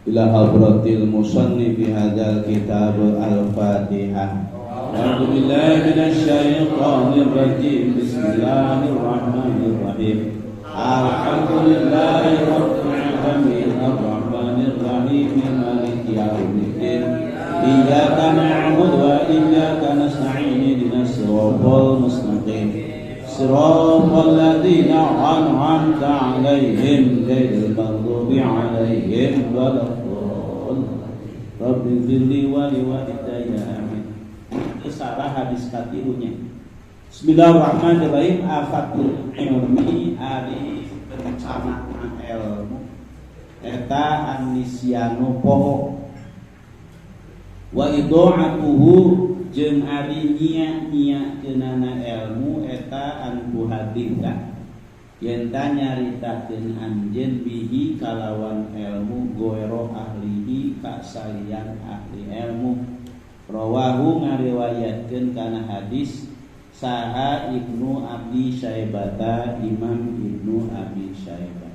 ila hadratil musannif fi hadzal kitab al-Fatihah. A'udzu billahi minasy syaithanir rajim. Bismillahirrahmanirrahim. Alhamdulillahi rabbil alamin arrahmanir rahim maliki yaumiddin. Iyyaka na'budu wa iyyaka nasta'in ihdinas siratal mustaqim. Siratal ladzina an'amta 'alaihim ghairil maghdubi 'alaihim waladdallin. Rabbi fili wa liwalidayya amin. Itu sarah hadis katilunya. Bismillahirrahmanirrahim. Afatul ilmi ari perencanaan ilmu eta annisyanu poho wa idha'atuhu jeung ari nya-nyakeunana ilmu eta an kuhaditha yen ta nyaritakeun anjeun bihi kalawan ilmu goero ahlihi ka salian ahli ilmu. Rawahu ngariwayatkeun kana hadis saha Ibnu Abi Syaibata, Imam Ibnu Abi Syaibah.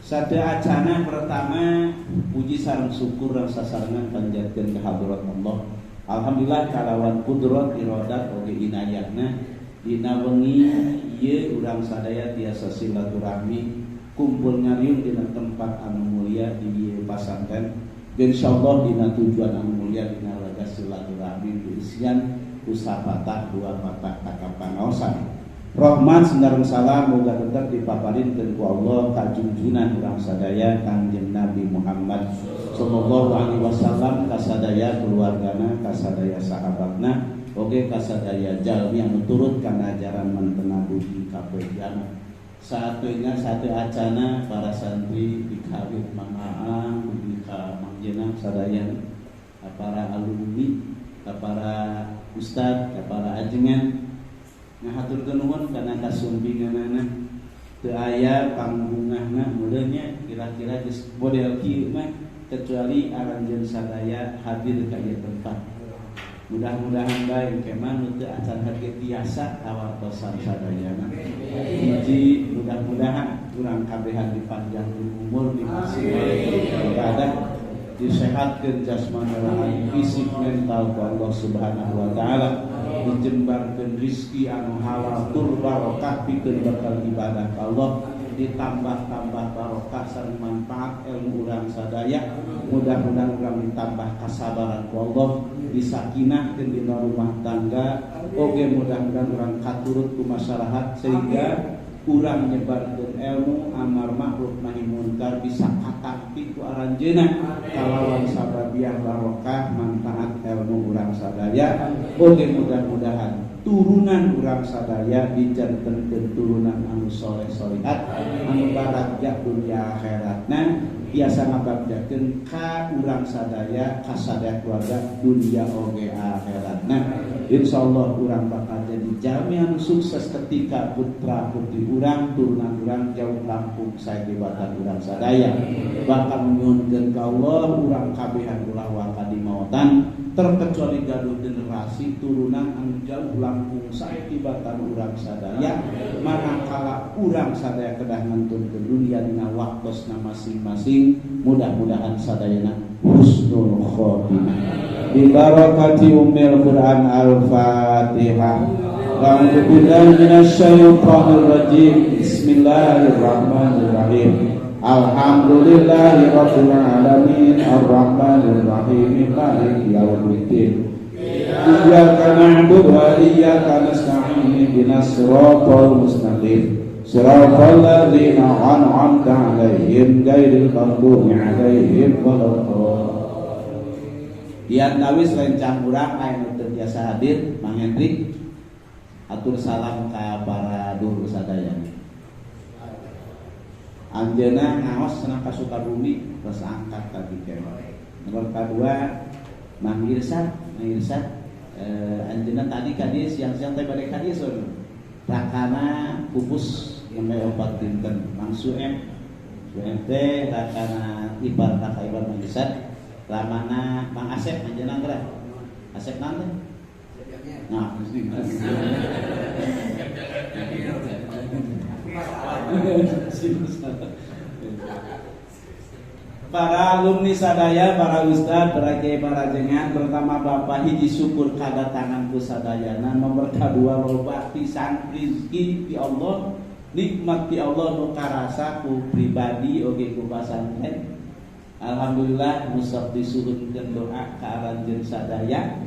Sadeacana pertama puji sareng syukur dan sasarangan panjatkeun ka hadrat Allah. Alhamdulillah kalawan kudrat iradat oge inayahna dina wengi ieu urang sadaya tiasa silaturahmi kumpul ngariung dina tempat anu mulia di ieu pasantren. Insyaallah dina tujuan anu mulia dina raga silaturahmi diisian usapatah dua patah kakapangaosan. Rahmat sendarung salam moga tetep dipaparinkeun ku Allah ka junjunan urang sadaya Kangjeng Nabi Muhammad sallallahu alaihi wasallam, ka sadaya keluargana, ka sadaya sahabatna, oge ka sadaya jalmi anu turut kana ajaran mantena dugi ka kiamat. Satunya satu acana para santri dikawit mangaang dugi ka mangjena sadaya, ka para alumni, ka para ustad, ka para ajengan ngahaturkeun nuhun kana kasumbinganana teu aya pangbungahna muleunya kira-kira geus model kieu mah kecuali aranjeun sadaya hadir ka ieu tempat. Mudah-mudahan bae kemah nu teu acan harge tiasa kawartosan sadayana. Hiji mudah-mudahan urang kabehan dipanjang umur dikasih ibadah, disehatkeun jasmani rohani fisik mental ku Allah Subhanahu wa taala, dijembarkeun rizki anu halal tur barokah pikeun bekal ibadah ka Allah, ditambah-tambah barokah sareng manfaat ilmu urang sadaya. Mudah-mudahan urang ditambah kasabaran ku Allah, disakinahkeun dina rumah tangga, oge mudah-mudahan urang katurut ku masyarakat sehingga urang nyebarkeun ilmu amar ma'ruf nahi munkar bisa katampi ku aranjeunna kalawan sababiah barokah manfaat ilmu urang sadaya. Oge mudah-mudahan turunan urang sadaya dijantenkeun turunan anu soleh solihat anu barakah dunya akhiratna, biasa ngabagdakeun ka urang sadaya ka sadaya keluarga dunia oge akhiratna. Insyaallah urang bakal jadi jalmi anu sukses ketika putra putri urang turunan urang jauh lampung sae dibatan urang sadaya. Bakal nyuhunkeun ka Allah urang kabehan ulah waka di maotan terkecuali gaduh generasi turunan anu jauh lampung sae dibatan urang sadaya. Manakala urang sadaya kedah nentun ke dunia dina waktosna masing-masing, mudah-mudahan sadayana husnul khotimah bi barakati ummil Quran al-Fatihah. A'udzu billahi minasy syaithanir rajim. Bismillahirrahmanirrahim. Alhamdulillahi rabbil alamin arrahmanir rahim maliki yaumiddin. Iyyaka na'budu wa iyyaka nasta'in ihdinas siratal mustaqim. Siratal ladzina an'amta 'alaihim ghairil maghdubi 'alaihim waladdallin. Dian kawis rencang urang anu teu biasa hadir, Mang Hendrik atur salam ka para dur sadaya. Anjeunna ngaos cenah ka Sukabumi terus angkat ka Dikem. Nomor kadua Mang Irsad, anjeunna tadi ka dieu siang-siang teh bade ka dieu sono. Rakana pupus yang opat dinten Mang Suem teh rakana ibar ka ibar Mang Irsad. Lamana Mang Asep anjeunna geura. Asep nanti. Nah, mesti. Para alumni sadaya, para ustad, para kiai, para jenengan, terutama bapak hiji syukur kedatangan ku sadayana. Nomor kedua loba pisan rezeki di Allah, nikmat di Allah nu karasa ku pribadi oge ku pasantren. Alhamdulillah musab disuhunkeun doa ka aranjeun sadaya.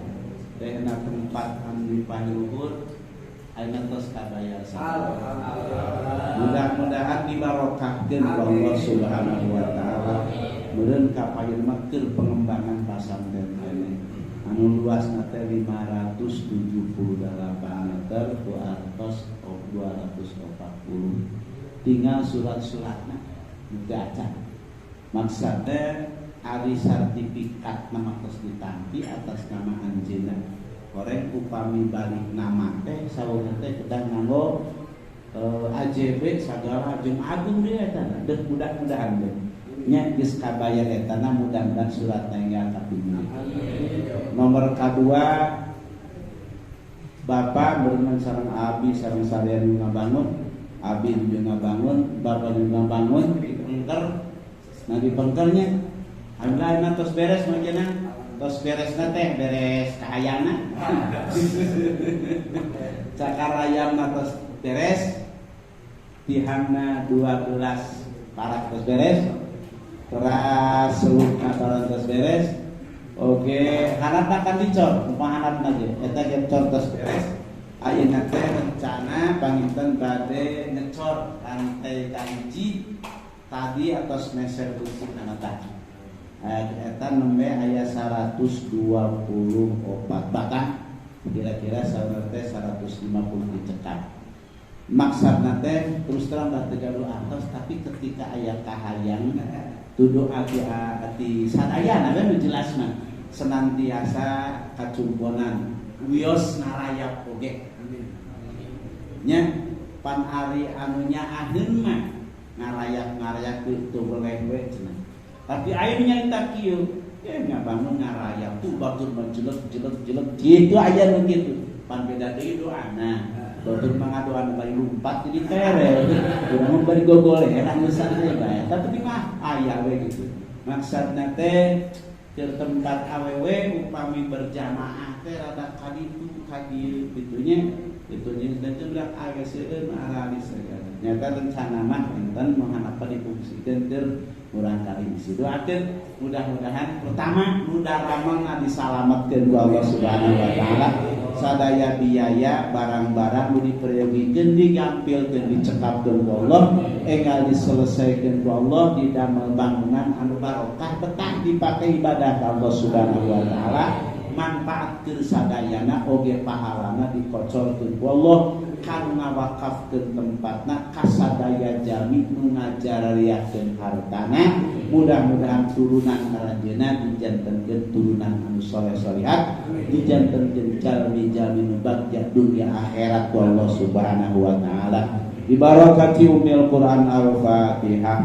Tehna tempat anu pahiluhur ayeuna tos kabayar sadaya. Mudah-mudahan dibarokahkeun ku Allah Subhanahu wa taala. Meureun kapayeun mah keur pengembangan pasantren ini. Anu luasna teh 578 meter ku artos 240. Tinggal surat-suratna nu teu acan. Maksudnya ari sertifikat nama tos ditampi atas nama anjeunna. Koreng upami balik nama teh saweuna teh kedah nganggo AJB sagala jeung agung dia eta. Deuh mudah-mudahan deh. Nya geus kabayar eta na mudah-mudahan suratna enggal kapingin. Nomor kedua Bapak berenang sareng abi sareng sarean ngabangun, abi juga ngabangun, bapak juga ngabangun di pengker. Nah di pengkernya alhamdulillah tos beres mangkena. Tos beresna teh beres kahayana. Cakarayamna tos beres. Tihangna 12 parak tos beres. Teras selukna tos beres. Oke, harapna kan dicor, kumaha harapna ge. Eta ge cor tos beres. Ayeuna teh rencana panginten bade ngecor lantai kanci tadi atas meser besi kana tah. Eta nembe aya 124 batang. Kira-kira saeueuna teh 150 dicekap. Maksudna teh terus terang da teu gaduh atos tapi ketika aya kahayang tuduh ati sadayana kan jelasna senantiasa kacumponan wios narayap oge nya pan ari anu nyaaheun mah ngarayap teu boleh we cenah tapi aya nyarita kieu ngabangun ngarayap tuh batur menjelek kitu aya nu kitu pan beda deui doana batur mangadoan bari lumpat jadi tere urang bari gogoleran besar teh bae tapi mah aya we gitu maksudna teh ke tempat awewe upami berjamaah teh rada kaditu kadieu kitunya dan cendak aya seueun arali segala nyata rencana mah enten manghanapa difungsikeun keur urang kali isi doakeun mudah-mudahan pertama mudah ramang disalametkeun ku Allah Subhanahu wa taala sadaya biaya barang-barang nu diperyogeun digampilkeun dicekapkeun ku Allah enggal diselesaikeun ku Allah didamel bangunan anu barokah betah dipake ibadah ka Allah Subhanahu wa taala manfaat keur sadayana oge pahalana dikocorkeun ku Allah kanu ngawakafkeun tempatna kasadaya jami nu ngajarariakeun hartana mudah-mudahan turunan aranjeunna dijantenkeun turunan anu saleh-salihat dijantenkeun jalmi-jalmi nu bagja dunya akhirat ku Allah Subhanahu wa taala bi barakati umil Quran al-Fatihah.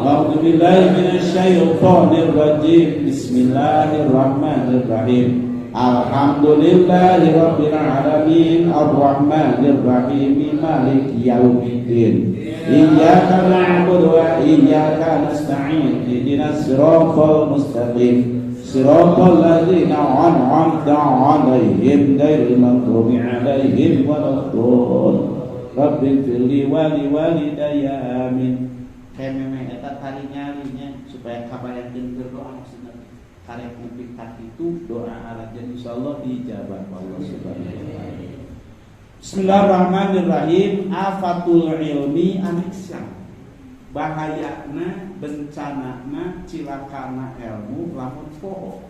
A'udzu billahi minasyaitonir rajim. Bismillahirrahmanirrahim. Alhamdulillahi rabbil alamin arrahmanir rahim maliki yaumiddin iyyaka na'budu wa iyyaka nasta'in ihdinas siratal mustaqim siratal ladzina an'amta 'alaihim ghairil maghdubi 'alaihim waladdallin rabbighfirli wa liwalidayya amin. Kememe eta tari nyalinya supaya kabayakeun berdoa maksudna karek nepi ka kitu doa arajan insyaallah dijabah Allah Subhanahu wa taala. Bismillahirrahmanirrahim. Afatul ilmi anisyan. Bahayana bencanana cilakana ilmu lamun poho.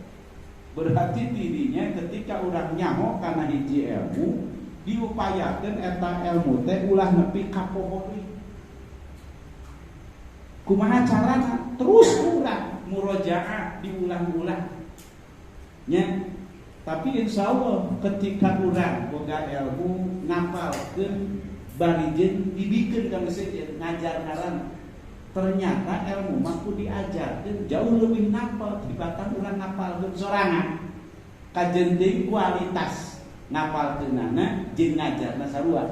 Berarti dirinya ketika urang nyaho kana hiji ilmu diupayakeun eta ilmu teh ulah nepi ka poho deui. Kumaha carana? Terus urang murojaah diulang-ulang. Nya, tapi insyaallah ketika urang boga ilmu ngapalkeun barijin dibikeun ka masjid ngajar ngaran. Ternyata ilmu mah kudu diajarkeun jauh lebih napal dibanding urang ngapalkeun sorangan. Kajen deui kualitas ngapalkeunana jeung ngajarna sarua.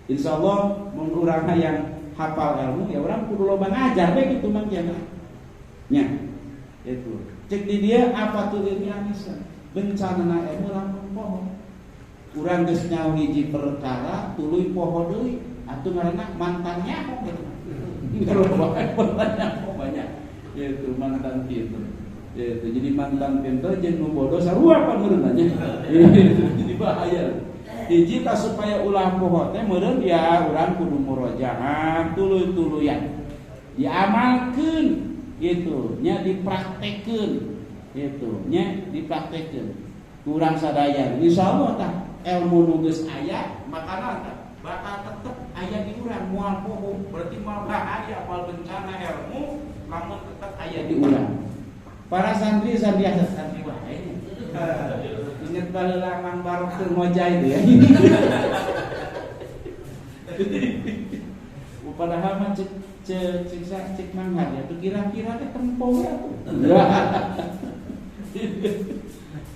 Insyaallah mun urang hayang hafal ilmu ya urang kudu loba ngajar we kitu mah kieu. nya itu cek di dia apa tuh ilmu anisan bencana ilmu lamun poho urang geus nyaho hiji perkara tuluy poho deui atuh ngaranna mantannya kok gitu kalau banyak itu mantan pinter itu jadi mantan pinter jeung nu bodoh sarua paneurna nya jadi bahaya hiji ta supaya ulah poho teh meureun ya urang kudu murojaah tuluy-tuluyan diamalkeun gitu nya dipraktekeun gitu nya dipraktekeun kurang sadaya insyaallah tah ilmu nu geus aya makana tah bakal tetep aya di urang moal poho berarti moal bahaya moal bencana ilmu lamun tetep aya di urang para santri wae inget baheula Mang Barok teu ngojay teh ya padahal mah cek manghar ya tuh kira-kira teh tempong ya tuh.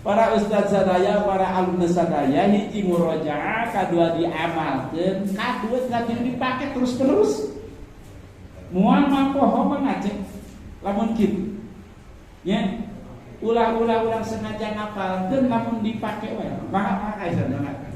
Para ustaz sadaya, para alumni sadaya hiji murojaah, kadua diamalkeun, kadua tadi dipake terus-terus. Moal mah poho mah ngacek lamun kitu. Nya ulah-ulah urang sengaja ngapalkeun lamun dipake wae. Maka kaisa banget.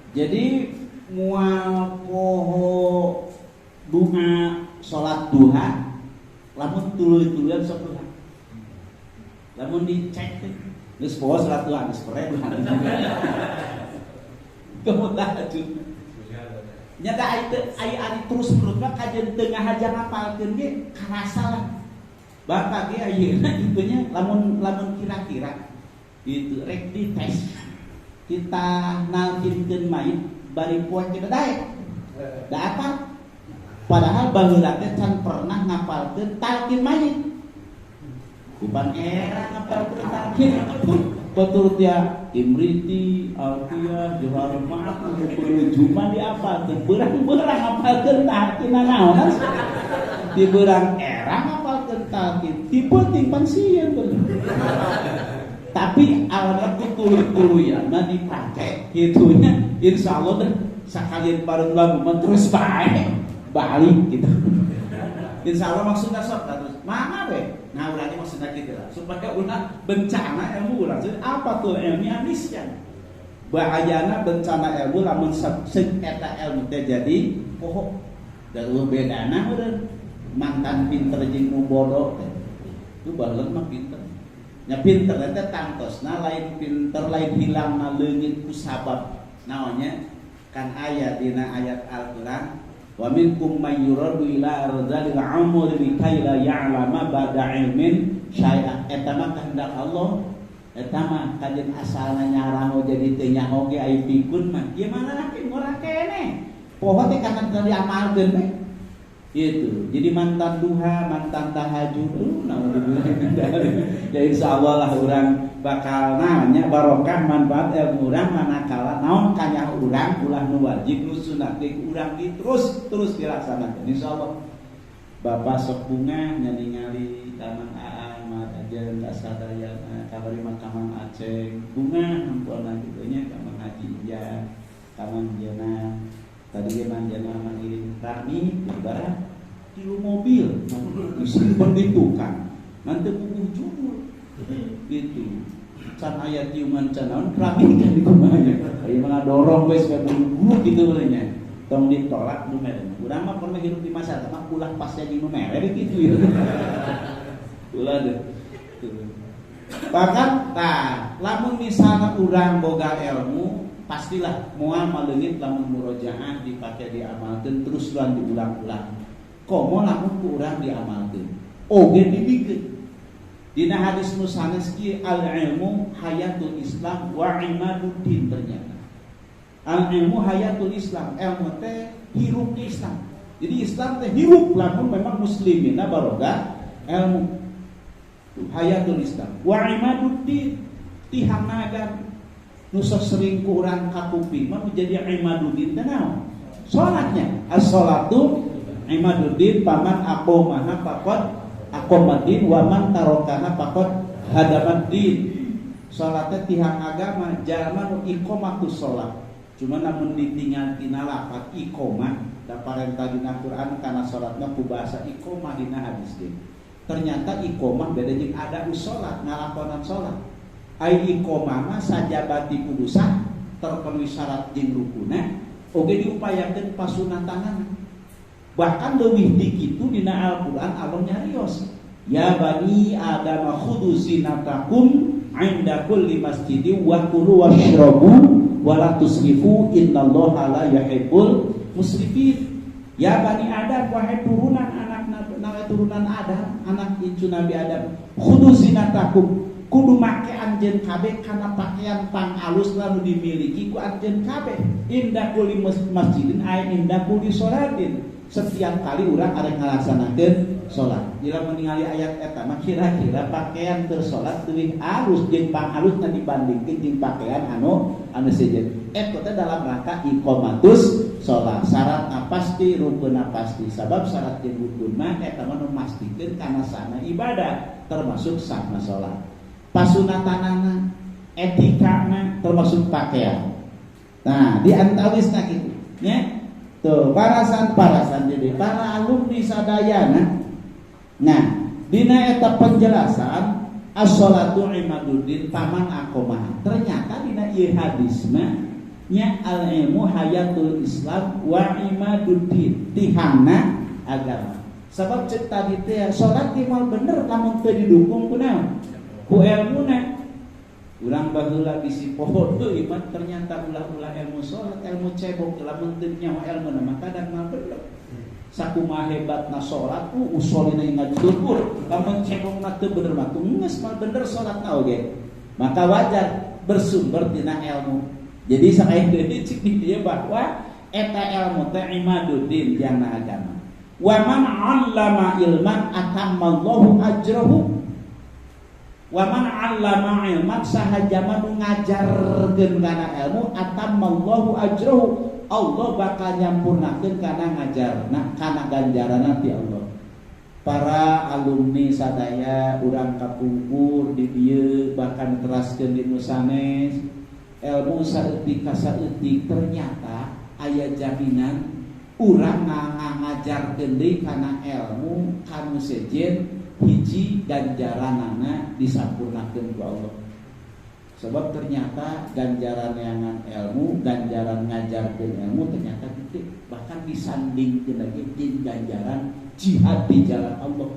Jadi mual poho duha salat duha lamun tuluy-tuluyan sok duha. Lamun dicek teh geus poho salat duha geus pere duha. Kemudian nyata ai ari terus perutna kajen teu ngahajang ngapalkeun ge karasa lah. Bapak ge ayeuna itunya lamun kira-kira itu rek dites kita nalkinkeun mayit bari poe kita daek. Da apa? Padahal baheula teh can pernah ngapalkeun talqin mayit. Bukan era ngapalkeun talqin. Betul dia Imriti, Alfiyah, Johar Ma'af, Cuma di apa? Berang-berang ngapalkeun talqin naon? Di berang era ngapalkeun talqin, tipe-tipe sieun bener. Tapi awalnya tuluy-tuluyan mah dipake gitunya insyaallah deh sakalian bareng lagu mah terus bae balik gitu insyaallah maksudna sok terus mana we nah urang maksudna kitu lah supaya urang bencana ilmu urang apa tuh ilmu aniskan bahayana bencana ilmu lamun eta ilmu teh jadi poho da bedana urang mantan pinter jeung nu bodoh teh itu baheula mah pinter nya pinter teh tangtosna lain pinter lain hilangna leungit ku sabab naonnya kan aya dina ayat Al-Qur'an wa minkum may yuradu ila ardhil umur likai la ya'lama ba'da ilmin syai'a eta mah kehendak Allah eta mah kajen asalna nyaraho jadi teu nyaho ge aya pikun mah ieu mah laki ngora kene poho teh kana diamalkeun we itu jadi mantan duha mantan tahajud ya insyaallah lah urang bakal nanya barokah manfaat ilmu urang manakala naon kanya urang ulah nu wajib nu sunat ge urang terus dilaksanakeun insyaallah Bapak sok bunga ningali Taman Aan mah ajeun kasadaya kabari Kamang Aceh bunga hampurna kitu nya Kamang Haji ya Kamang Jena tadi ge manjana mangiring rami ibarat kilo mobil disimpan di tukang nanti bubuh jumur gitu can aya tiungan canaon rami kan di kumanya aya mah dorong wes ka buru gitu nya tong ditolak numer urang mah pernah hirup di masa mah ulah pas jadi numer gitu ya ulah deh bahkan lamun misalnya urang boga ilmu pastilah moal maleungit lamun murojaah dipake diamalkeun terus lan diulang-ulang komo lamun ku urang diamalkeun oge dibikeun. Dina hadis nu sanes kieu al ilmu hayatul Islam wa imaduddin ternyata. Al ilmu hayatul Islam, ilmu teh hirup di Islam. Jadi Islam teh hirup lamun memang muslimina baroga ilmu. Hayatul Islam wa imaduddin tihangna agama. Nu sering ku urang kakuping mah menjadi imaduddin teh naon? Salatnya. As-salatu imaduddin paman aqomana faqad aqomadin wa man tarokana faqad hadamaddin. Salatnya tihang agama jalma nu iqomatus salat. Cuma namun ditinggal tina lafaz iqomah da parentah dina Quran kana salatna ku bahasa iqomah dina hadis ge. Ternyata iqomah beda jeung ada salat ngalakonan salat. Ai iqomah mah sajabati kudu sah terpenuhi syarat jeung rukunna oge diupayakeun pasunatanana. Bahkan leuwih ti kitu dina Al-Qur'an Allah nyarios ya bani adam khudu zinatakum 'inda kulli masjidin wa kulu washrabu wa la tusrifu innallaha la yuhibbul musrifin. Ya bani Adam wahai turunan turunan Adam anak cucu Nabi Adam khudu zinatakum kudu make anjeun kabeh kana pakaian pang alus lalu dimiliki ku anjeun kabeh inda kulli masjidin ay inda kulli sholatin setiap kali urang arek ngalaksanakeun salat. Jika ningali ayat eta mah kira-kira pakaian keur salat leuwih alus jeung pang alusna dibandingkeun jeung pakaian anu sejen. Eta teh dalam rangka iqomatus salat. Syaratna pasti, rukunna pasti. Sabab syarat jeung rukun mah eta mah nu mastikeun kana sahna ibadah termasuk sahna salat. Pasunatanana, etikana termasuk pakaian. Nah, di antawisna kitu nya. Tuh, parasan jadi para alumni sadayana. Nah, dina eta penjelasan as-sholatu imaduddin paman aqomah. Ternyata dina ieu hadis mah nya al-ilmu hayatul Islam wa imaduddin tihangna agama. Sabab ceuk tadi teh salat ge moal bener lamun teu didukung ku naon? Ku ilmuna. Urang baheula bisi poho deui mah ternyata ulah-ulah ilmu salat, ilmu cebok lamun teu nyawa ilmuna mah kadang mah bener. Sakumaha hebatna salat usolina ngajudul, lamun cebokna teu bener mah geus mah bener salatna oge. Maka wajar bersumber tina ilmu. Jadi sakain deui cik di dieu bahwa eta ilmu teh imaduddin tiangna agama. Wa man 'allama ilman atammallahu ajrahu. Wa man 'allama ilman sahajama nu ngajarkeun kana ilmu atammallahu ajrahu Allah bakal nyampurnakeun kana ngajarna kana ganjaranna ti Allah. Para alumni sadaya urang kapungkur di dieu bahkan teraskeun di nu sanes ilmu saeutik ka saeutik ternyata aya jaminan urang ngajarkeun deui kana ilmu kanu sejen hiji ganjaranana disampurnakeun ku Allah. Sebab ternyata ganjaran yangan ilmu, ganjaran ngajarkeun ilmu ternyata gede, bahkan disandingkeun lagi jeung ganjaran jihad di jalan Allah.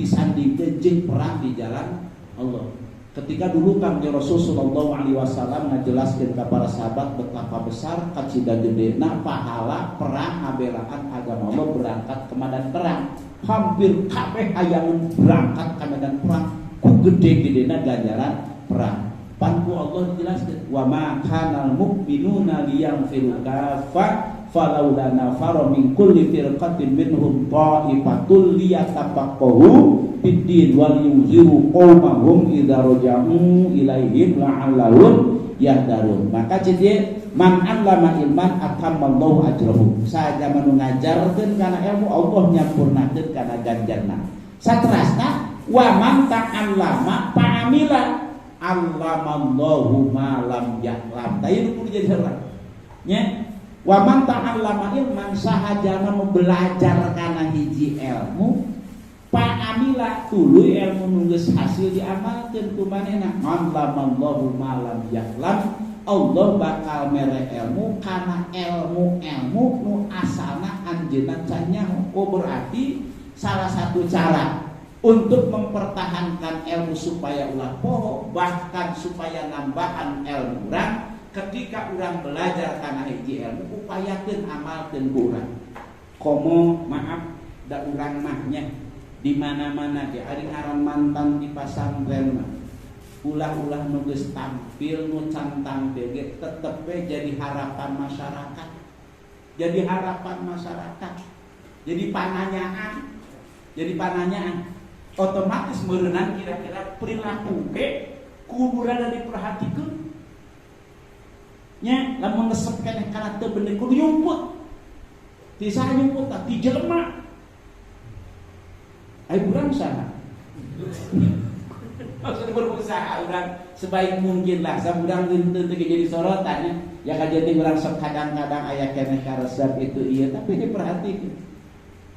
Disandingkeun jeung perang di jalan Allah. Ketika dulu Kang Rasul sallallahu alaihi wasallam ngajelaskeun ka para sahabat betapa besar kacida gedena pahala perang ngabelaan agama Allah berangkat ke medan perang. Hampir kabeh hayang berangkat ke medan perang ku gede-gedena ganjaran perang. Panku Allah dijelaskeun wa ma kanal mu'minuna liyanfiru kaffa falaula nafara min kulli firqatin minhum ta'ifatul liyatafaqahu fid-din wal yunziru qaumahum idza raja'u ilaihim la'allahum yahdharun. Maka jadi man 'allama ilman atammallahu ajrahu. Saja manu ngajarkeun kana ilmu Allah nyampurnakeun kana ganjarna. Saterasna wa man ta'allama fa'amila allamallahu ma lam ya'lam. Tah ieu kudu jadi heula. Nya wa man ta'allama ilman sahaja manu belajar kana hiji ilmu fa'amila tuluy ilmu nu geus hasil diamalkeun ku manehna allamallahu ma lam ya'lam. Allah bakal mere ilmu kana ilmu nu asalna anjeunna can nyaho. Oh berarti salah satu cara untuk mempertahankan ilmu supaya ulah poho bahkan supaya nambahan ilmu urang ketika urang belajar kana hiji ilmu upayakeun amalkeun ku urang. Komo maaf da urang mahnya di mana-mana ge ari ngaran mantan di pasantren mah ulah-ulah nu geus tampil nu can tampil ge tetep we jadi harapan masyarakat. Jadi harapan masyarakat. Jadi pananyaan. Otomatis meureunana kira-kira perilaku ge kudu rada diperhatikeun. Nya lamun resep keneh kana teu bener kudu yumput. Ti saha yumput tah ti jelema. Ai urang saha? Maksudnya berusaha urang sebaik mungkin lah. Saburang teu jadi sorotan ya kajeuting urang sok kadang-kadang aya keneh karesep itu iya tapi diperhatikeun.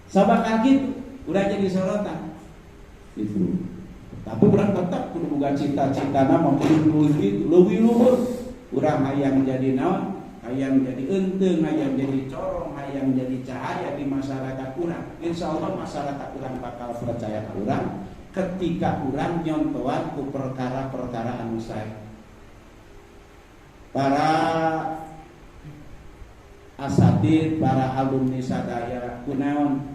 Sabakal kitu urang jadi sorotan. Itu. Tapi urang tetap kudu boga cita-citana mah kudu leuwih luhur. Urang hayang jadi naon? Hayang jadi enteung, hayang jadi corong, hayang jadi cahaya di masyarakat urang. Insyaallah masyarakat urang bakal percaya ka urang ketika urang nyontohan ku perkara-perkara anu sae. Para asatid, para alumni sadaya kunaon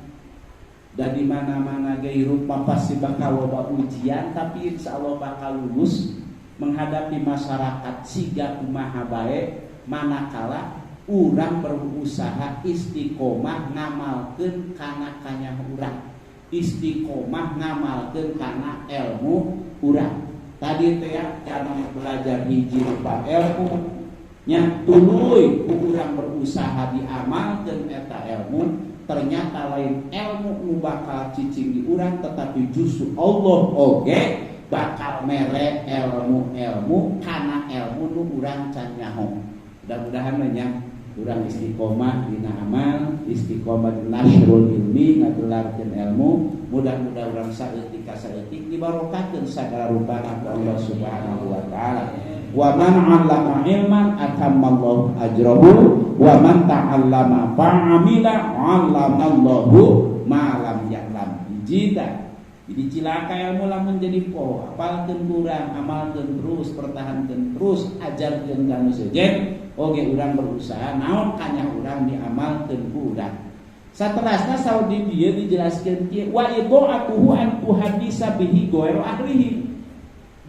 dan di mana-mana ge rupa pasti bakal loba ujian tapi insyaallah bakal lulus menghadapi masyarakat siga kumaha bae manakala urang berusaha istiqomah ngamalkeun kana kanya urang, istiqomah ngamalkeun kana ilmu urang. Tadi teh kana belajar hiji rupa ilmu nya tuluy urang berusaha diamalkeun eta ilmu ternyata lain ilmu nu bakal cicing di urang tetapi justru Allah oge bakal mere ilmu kana ilmu nu urang can nyaho. Mudah-mudahan nya urang istiqomah dina amal, istiqomah di nasrul ilmi ngagelarkeun ilmu, mudah-mudahan urang saeutik ka saeutik dibarokahkeun sagala rupana ku Allah Subhanahu wa taala. Wa man 'allama ilman atammallahu ajrahu wa man ta'allama fa'amila 'allamallahu ma lam ya'lam. Jita jadi cilaka ilmu lamun jadi po apalkeun urang, amalkeun terus, pertahankeun terus, ajarkeun kana sejen oge urang berusaha naon kanya urang diamalkeun ku urang. Saterasna saudi dieu dijelaskeun kieu wa idha'atuhu an tuhadisa bihi ghairu ahlihi.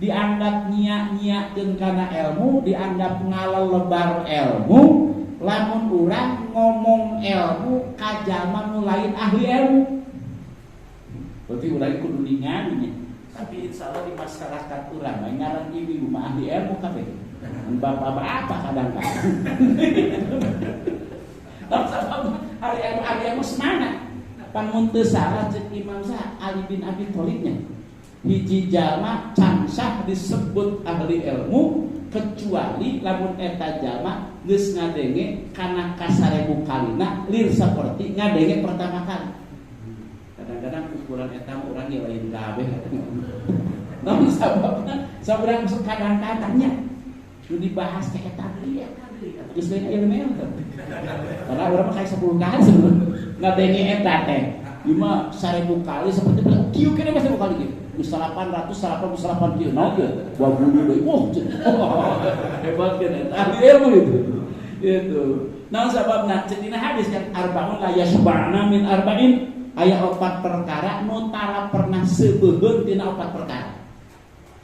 Dianggap nya-nyakeun kana ilmu, dianggap ngalelebar ilmu, lamun urang ngomong ilmu ka jalma nu lain ahli ilmu. Berarti urang kudu ningali, tapi insyaallah di masyarakat urang ngaran ibu mah ahli ilmu kabeh. Bapak-bapak kadang-kadang. Ahli ilmu semana? Pan mun teu salah ceuk Imam Ali bin Abi Thalibnya. Hiji jalma can sah disebut ahli ilmu kecuali lamun eta jalma geus ngadenge kana kasarebu kalina lir saperti ngadenge pertama kali. Kadang-kadang ukuran eta urang ge lain kabeh. Namun sababna saurang kadang-kadangnya nu dibahas teh eta deui geus lain ilmu teh. Karena urang mah kayak 10 kali sebelum ngadenge eta teh. Cuma 1000 kali seperti kieu kene mah 1000 kali kieu. 888 kieu naon ge? 20 deui. Hebat kan eta. Ahli ilmu itu. Itu. Naon sababna? Cenina hadis kan arbaun la yasba'na min arba'in. Aya 4 perkara nu tara pernah sebeuheun tina 4 perkara.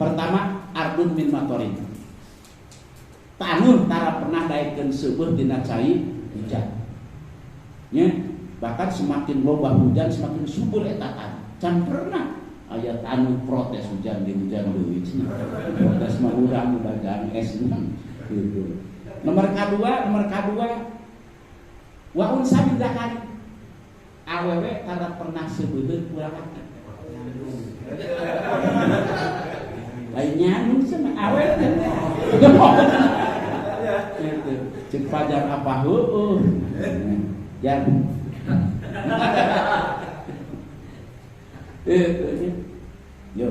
Pertama, ardun min matorin. Tanun tara pernah daekeun seubeul tina cai hujan. Nya, bahkan semakin loba hujan semakin subur eta tanah. Can pernah aya tanu protes hujan di hujan deui. Protes mah urang dagang es gitu. Nomor kedua wa unsa bidakari. Awewe tara pernah sebeuheun urang akeh. Lainnya nu cenah awewe. Gitu. Cek pajar apa heueuh. Ya. Yo.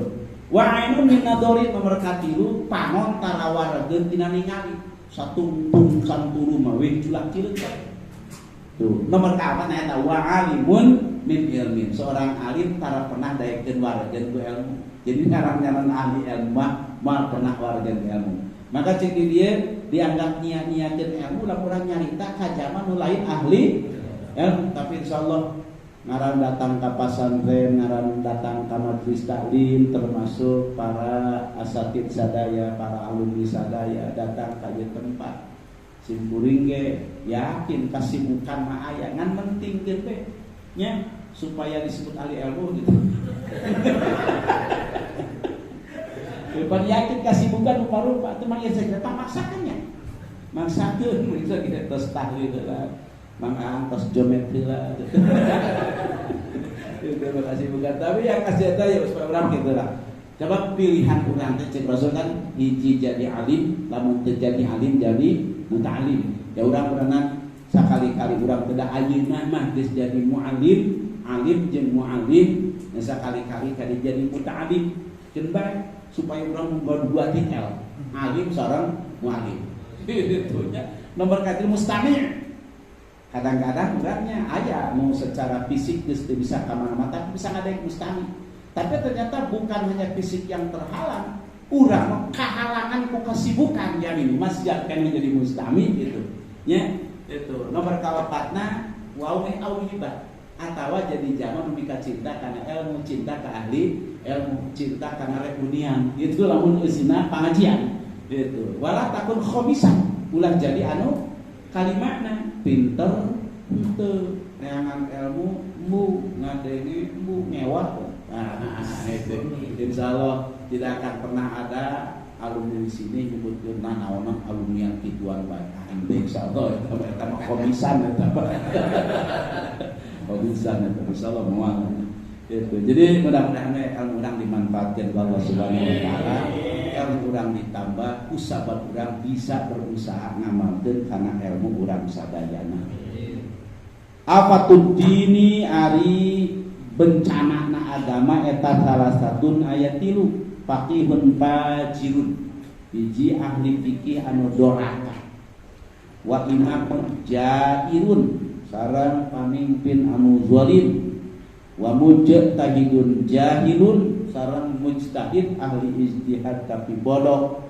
Wa ainu min nadori nomor 3 pangon tarawargeun tina ningali satungtung santuru mah we culak cileuk. Tuh, nomor kapan eta wa alimun min ilmin. Seorang alim tara pernah daekeun wargeun ku ilmu. Jadi ngaran-ngaran ahli ilmu mah pernah wargeun ilmu. Maka cek dia dianggap nia-niakeun ilmu lamun urang nyarita ka jaman nu lain ahli ilmu, tapi insyaallah ngaran datang ke pesantren, ngaran datang ke majelis taklim, termasuk para asatid sadaya, para alumni sadaya datang ke tempat simpuring ge yakin kasibukan mah aya ngan penting gitu nya supaya disebut ahli ilmu gitu. Depan yakin kasibukan rupa-rupa teu mah ieu segera pamaksakannya. Maksakeun gitu kita tos tahlil lah. Mang tos geometri lah. Itu makasih bukan tapi yang kasih ya supaya orang gitu lah. Coba pilihan urang teh cek Rasul kan hiji jadi alim, lamun teu jadi alim jadi muta'alim. Ya urang pernah sakali-kali urang teu da ayeuna mah geus jadi muallim, alim jeung muallim, ya sakali-kali kali jadi muta'alim. Ceun bae supaya urang membawa dua titel, alim sareng muallim. Itu nya nomor katilu mustami'. Kadang-kadang urangnya aya mau secara fisik geus teu bisa ka mana-mana tapi bisa ngadeg mustami. Tapi ternyata bukan hanya fisik yang terhalang, urang kehalangan ku kesibukan ya ini masjid kan menjadi mustami gitu. Nya itu nomor kaopatna wae auhibah atawa jadi jama mika cinta kana ilmu, cinta ka ahli ilmu, cinta kana reunian. Itu lamun eusina pangajian. Gitu. Wala takun khomisan ulah jadi anu kalimatna pinter henteu neangan ilmu mu ngadenge mu ngewah. Nah, itu insyaallah tidak akan pernah ada alumni di sini nyebutkeun naon alumni yang kiduan bae. Insyaallah eta mah komisan eta. Komisan eta insyaallah moal. Itu. Jadi mudah-mudahan ilmu urang dimanfaatkan Allah Subhanahu wa taala. Ilmu urang ditambah, usaha urang bisa berusaha ngamalkeun kana ilmu urang sadayana. Afatud dini ari bencana na agama eta salah satun ayat 3 faqihun fajirun hiji ahli fikih anu doraka wa imamun jairun sareng pamimpin anu zalim wa mujtahidun jahilun sareng mujtahid ahli ijtihad tapi bodoh.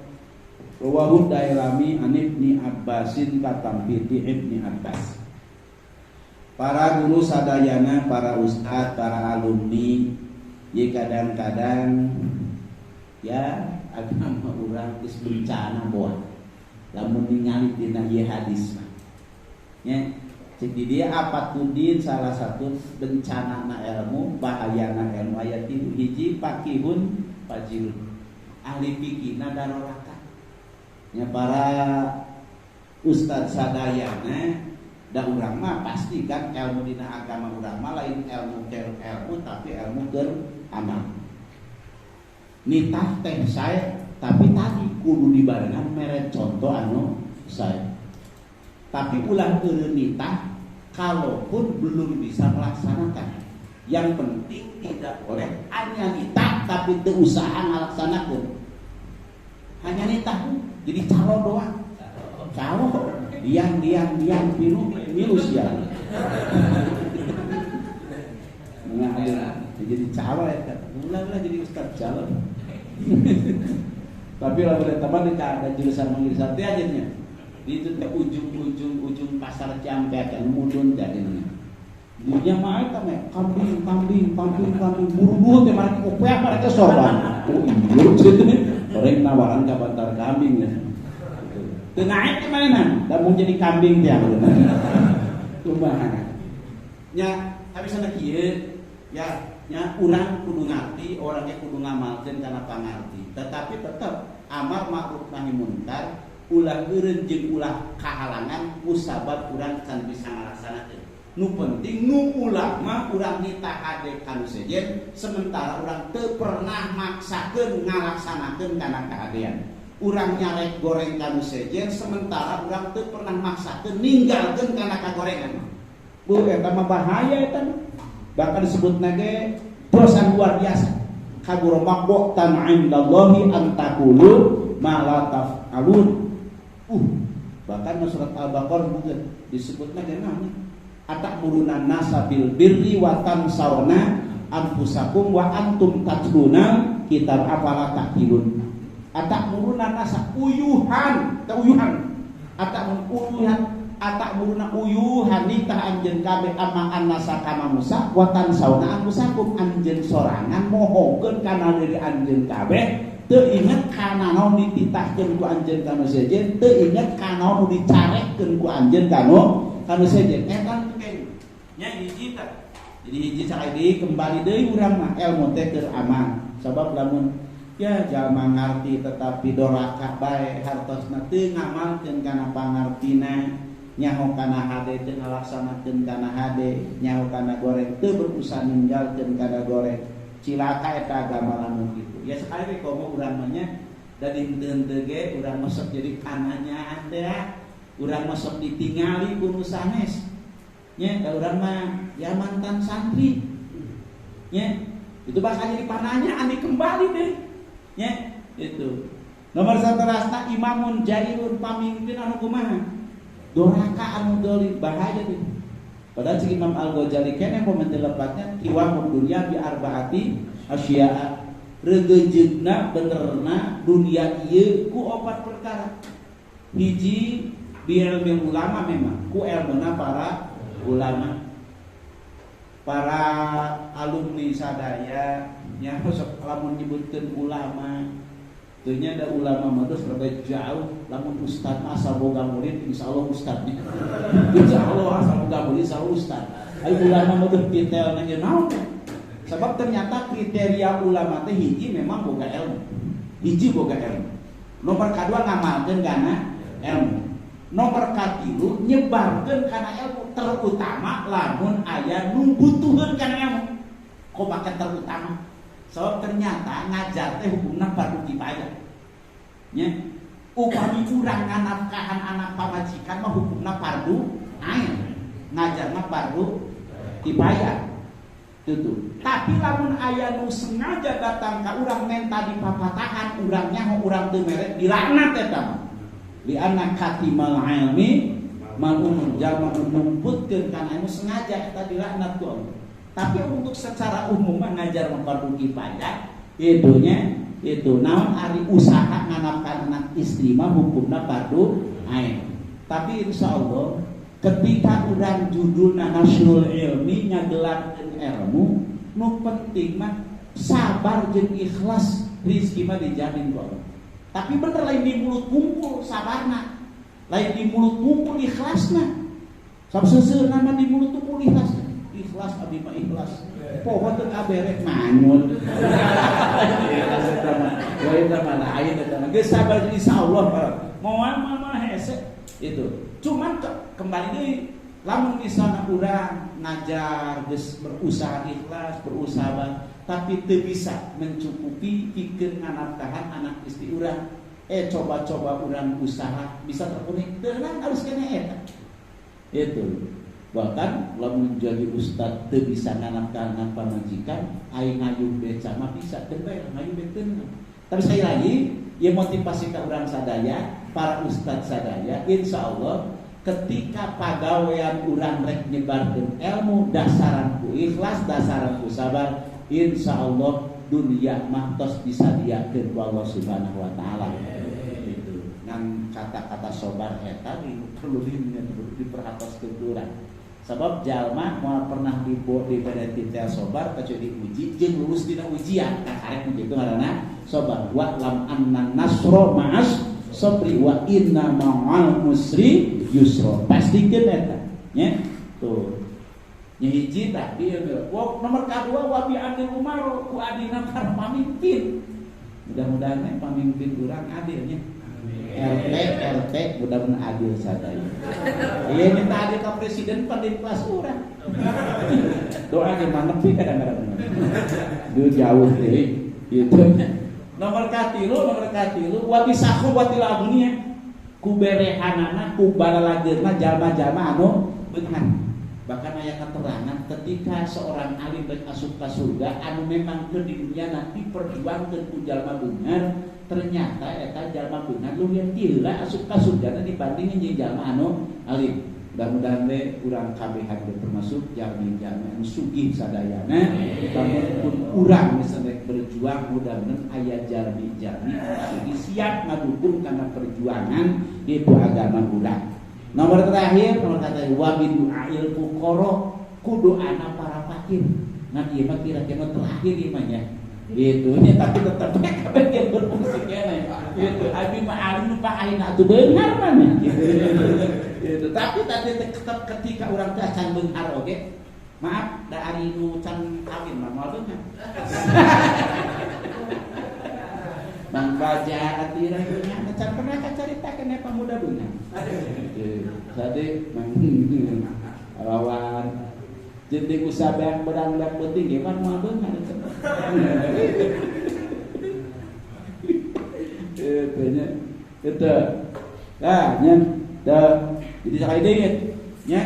Rawahu Dailami an Ibni Abbasin katampi Ibni Abbas. Para guru sadayana, para ustadz, para alumni, ya kadang-kadang ya agama urang geus bencana boa. Lamun ningali dina ieu hadis mah. Nya cek di dia apatudin salah satu bencana na ilmu, bahayana ilmu ayat itu hiji pakihun fajirun. Ahli fikihna daroraka. Nya para ustadz sadayana da urang mah pasti kan ilmu dina agama urang mah lain ilmu tapi ilmu keur amal. Nitah teh sae tapi tadi kudu dibarengan mere contoh anu sae. Tapi ulah eureun nitah kalaupun belum bisa melaksanakan. Yang penting tidak boleh hanya nitah tapi teu usaha ngalaksanakeun. Hanya nitah jadi calo doang. Calo diam minus ya. Nah, jadi calo ya kan. Ulah jadi ustaz calo. Tapi kalau boleh teman ada jurusan mengirsati aja nya. Itu teh ujung pasar Cangkeh kan mudun jadinya. Dunia mah eta mah kambing buru-buru teh mari opea mereka sorban. Oh iya cenah. Orang nawaran ka bantar kambing ya. Teu naik ke mana? Da mun jadi kambing teh. Kumaha? Nya habis sana kieu ya nya urang kudu ngarti, orangnya kudu ngamalkeun kana pangarti. Tetapi tetap amar ma'ruf nahi munkar ulah eureun jeung ulah kahalangan kusabab urang can bisa ngalaksanakeun. Nu penting nu ulah mah urang ditaade kanu sejen sementara urang teu pernah maksakeun ngalaksanakeun kana kaadean. Urang nyarek goreng kanu sejen sementara urang teu pernah maksakeun ninggalkeun kana kagorengan. Bu eta mah bahaya eta. Bahkan disebutna ge dosa luar biasa. Kabur maqtan 'indallahi an taqulu ma la taf'alun. Bahkan surat Al-Baqarah juga disebutna ge namanya atakmuruna nasa bil birri wa tansawna anfusakum wa antum tatluna kitab afala taqilun. Atakmuruna nasa uyuhan, atakmun uyuhan atak muruna uyuh hanita anjeun kabeh ama annasa kama Musa wa tansauna anfusakum anjeun sorangan mohokeun kana diri anjeun kabeh teu inget kana naon dititahkeun ku anjeun kana sejen teu inget kana naon dicarekeun ku anjeun kana sejen eta teh nya hiji tah. Jadi hiji sakali kembali deui urang mah ilmu teh keur aman sabab lamun ya jalma ngarti tetapi doraka bae hartosna teu ngamalkeun kana pangartina nyaho kana hade teu ngalaksanakeun kana hade nyaho kana goreng teu berusaha ninggalkeun kana goreng cilaka eta agama lamun kitu ya sakali komo urang mah nya da dinteun teu ge urang masuk jadi kananya anda urang masuk ditingali ku nu sanes nya da urang mah ya mantan santri nya itu bakal jadi pananya andi kembali deh nya itu nomor saterasna imamun jairun pamimpin anu kumaha doraka anu dolim bahaya deh padahal si Imam Al-Ghazali kene komentar lepatnya kiwamud dunya bi arbaati asya'a regejeugna benerna dunia ieu ku opat perkara hiji bi ilmu ulama memang ku ilmuna para ulama para alumni sadaya nya sok lamun nyebutkeun ulama teu nya da ulama mah geus rada jauh lamun ustad asal boga murid insyaallah ustadnya insyaallah asal boga murid insyaallah ustad ai ulama mah teu detailna ge naon sabab ternyata kriteria ulama teh hiji memang boga ilmu hiji boga ilmu nomor kadua ngamalkeun kana ilmu nomor katilu nyebarkeun kana ilmu terutama lamun aya nu butuheun kana ilmu kok make terutama sebab ternyata ngajar teh hukumna fardu kifayah nya upami urang nganafkahan anak pamajikan mah hukumna fardu ain ngajar mah fardu kifayah tuh tapi lamun aya nu sengaja datang ka urang menta dipapatahan urang nyaho urang teu mere dilaknat eta mah li anna katimal ilmi malum jalma numputkeun kana anu sengaja eta dilaknat ku Allah. Tapi untuk secara umum ngajar fardu kifayah itu naon ari usaha nganafkan anak istri mah hukumna fardu ain. Tapi insyaallah ketika urang judulna nasrul ilmi nyagelarkeun ilmu nu penting mah sabar jeung ikhlas rezeki mah dijamin ku Allah. Tapi bener lain di mulut kumpul sabarna, lain di mulut kumpul ikhlasna. Sabab seuseurna mah di mulut kumpul ikhlasna. Ikhlas abdi mah ikhlas. Pohon teu kaberek manyun. Lain mah lain eta mah. Geus sabar insyaallah moal mah hese itu. Cuman kembali deui lamun misalna urang ngajar geus berusaha ikhlas, berusaha tapi teu bisa mencukupi pikeun nganafkahan anak istri urang. Coba-coba urang usaha bisa terpenuhi. Teunan harus kene eta. Itu. Bahkan lamun jadi ustad teu bisa nganafkahan pamajikan, ai ngayuh beca mah bisa teu bae ngayuh beteun. Tapi sekali lagi, ieu motivasi ka urang sadaya, para ustad sadaya, insyaallah ketika pagawean urang rek nyebarkeun ilmu dasaran ku ikhlas, dasaran ku sabar, insyaallah dunia mah tos disadiakeun ku Allah Subhanahu wa taala. Itu. Ngan kata-kata sabar eta perlu diperhatoskeun urang. Sebab jalma moal pernah diberi titel sabar kecuali diuji jeung lulus dina ujian ka karek kitu ngaranna sabar wa lam anna nasra ma'as sabri wa inna ma'al musri yusra pastikeun eta nya tuh nya hiji tadi nomor kadua wa bi adil umar ku adina para pamimpin mudah-mudahan pamimpin urang adil nya RT mudah-mudahan adil sadaya. Iya minta adil ke presiden pandin kelas urang. Doa ge manepi kadang-kadang. Duh jauh teh. Gitu. Nomor katilu wa bisakhu wa tilabuniya. Ku berehanana ku baralageurna jalma-jalma anu beungan. Bahkan aya keterangan ketika seorang alim baik asup ka surga anu memang keur di dunia nanti perjuangkeun ku jalma beungar ternyata eta jalma beungar luwih tila asup ka surga dibanding jeung jalma anu alim. Mudah-mudahan we urang kabeh termasuk jalma-jalma anu sugih sadayana. Lamun urang misalnya berjuang mudah-mudahan aya jalmi-jalmi sugih siap ngadukung kana perjuangan di agama urang. Nomor terakhir, nomor kata wa bidu'ail fuqara, kudu ana para fakir. Nah, ieu mah kira-kira terakhir ieu mah nya. Gitu nya, tapi tetep kabeh berfungsi keneh. Gitu, abi mah alim nu pahaina atuh beunghar mah gitu. Tapi tetep ketika urang teh can beunghar oge. Maaf, da ari nu can kawin mah moal beunghar. Bang baja atira nya can pernah kacaritakeun eta pemuda beunghar. Tadi mang lawan jenting usaha beak bedang-beak penting ge pan moal beunghar. Itu. Nah, nya jadi sakali deui nya.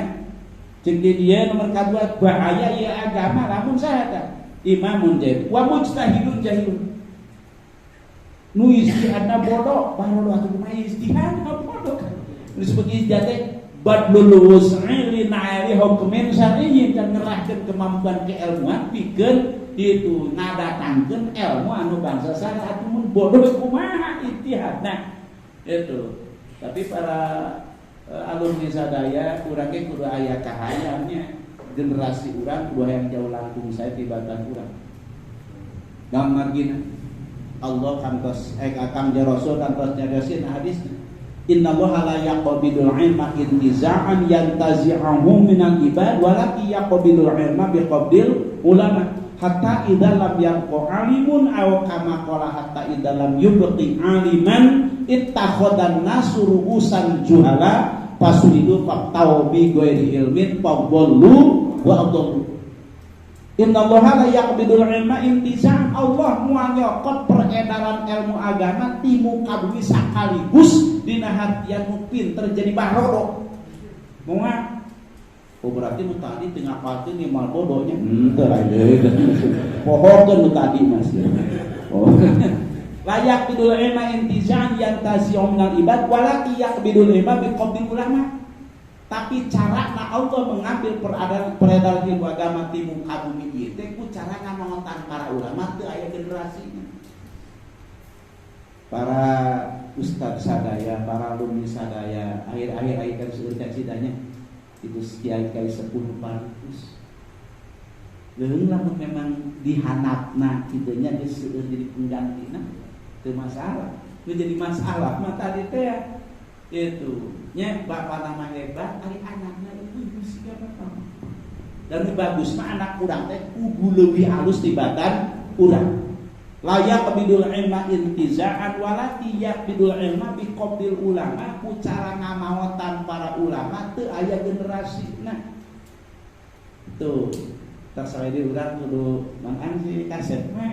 Cek dia nomor kedua bahaya ieu agama lamun saha imamun jahil wa mujtahidun jahilun. Nu istihadna bodoh, baru atuh mah istihadna bodoh. Nu disebut ijtihad teh badlul wus'i li na'ali hukmin syar'iyyin dan ngerahkeun kemampuan keilmuan pikeun ditu ngadatangkeun ilmu anu bangsa syariat mun bodoh kumaha ijtihadna. Itu. Tapi para alumni sadaya urang ge kudu aya kahayannya generasi urang kudu hayang jauh langkung saya tibatan urang. Gamargina Allah kantos akam ja Rasul kantos nyadasin hadis innallaha la yaqbidul ilma intiza'an yantazi'uhu minal ibad walaki yaqbidul ilma biqabdil ulama hatta idza lam yabqa alimun aw kama qala hatta idza lam yubqi aliman ittakhadhan nasu ru'usan juhala fasulidu faqtau bi ghairi ilmin fadallu wa adallu. Innallaha la yaqbidul ilma intiza'an, Allah moal nyokot peredaran ilmu agama ti muka bumi sakaligus dina hatian nu pinter jadi barodo. Moal berarti nu tadi teu ngapalkeun ieu mal bodohnya. Teu aya. Pohokeun nu tadi Mas. Oh. Layak bidul ilma intizan yang tazi'um minal ibad walaki yakbidul ilma biqabdil ulama. Tapi cara Allah mengambil peredaran ilmu agama di muka bumi ieu teh ku cara ngamaotan para ulama teu aya generasinya. Para ustaz sadaya, para alumni sadaya, akhir-akhir kan seueur cidanya itu kiai-kiai 10 parus. Leung lamun memang dihanapna kitu nya geus seueur jadi penggantina. Itu masalah, itu jadi masalah. Mah tadi teh itu, nya bapak nama hebat, ari anaknya itu siga bapak. Dan bagus mah anak urang teh kudu leuwih halus tibatan urang. Layak bidul ilma intiza'an walati yak bidul ilma biqabdil ulama, ku cara ngamaotan para ulama teu aya generasina. Tuh, terserah di urang kudu mangan si kaset mah.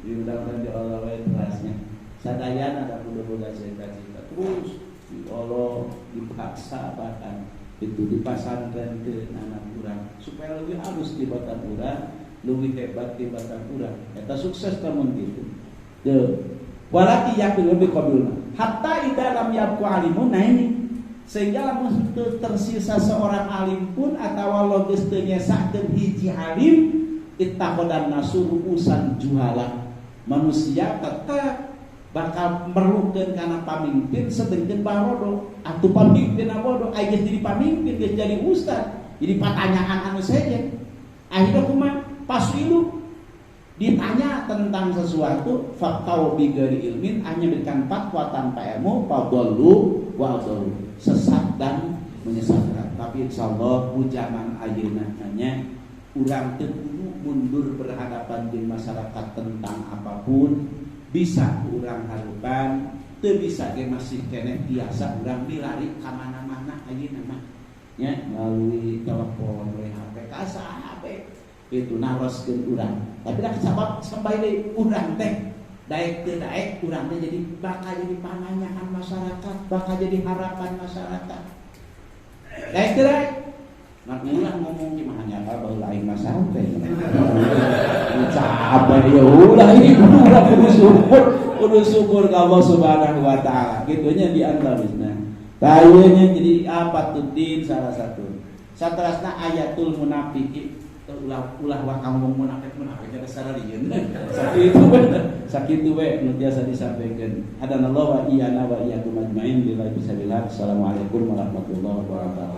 Diundang-undang di Allah wae kelasnya. Sadayana ada budak-budak cita-cita terus di Allah dipaksa bahkan itu dipasantren ke anak urang supaya lebih halus di batan urang, lebih hebat di batan urang. Eta sukses namun gitu. Tuh. Walaki yakul lebih qabilna. Hatta idza lam yabqa alimun, nah ini sehingga lamun tersisa seorang alim pun atau logis teu nyesakeun hiji alim ittaqadan nasuru usan juhala. Manusia tetap bakal merlukeun kana pamimpin sedengkeun barodo atuh pamimpin bodoh aya jadi pamimpin geus jadi ustaz jadi pertanyaan anu saja akhirnya kumaha paswilu ditanya tentang sesuatu faqau bi ghairi ilmin hanya berikan fatwa tanpa ilmu fadallu wa adallu sesat dan menyesatkan. Tapi insyaallah zaman ayeuna hanya urang teu mundur berhadapan di masyarakat tentang apapun bisa urang harupan teu bisa ge masih keneh biasa urang dilari ka mana-mana ayeuna mah nya melalui telepon we HP ka sahabe itu naroskeun urang tapi dah sabab sampai urang teh daek teu daek urang teh jadi bakal jadi pananyakan masyarakat bakal jadi harapan masyarakat daek teu daek nak ulah ngomong gimana nyata baru lain masalah teh. Capek ya ulah ini kudu syukur ke Allah Subhanahu wa taala. Gitunya di antaranya. Tayanya jadi apa tudin salah satu. Satrasna ayatul munafiqi ulah ngomong munafik ada sararieun. Sakitu we nu tiasa disampaikan. Hadanallahu wa iyana wa iyyakum ajmain. Wabillahi fisabilillah. Assalamualaikum warahmatullahi wabarakatuh.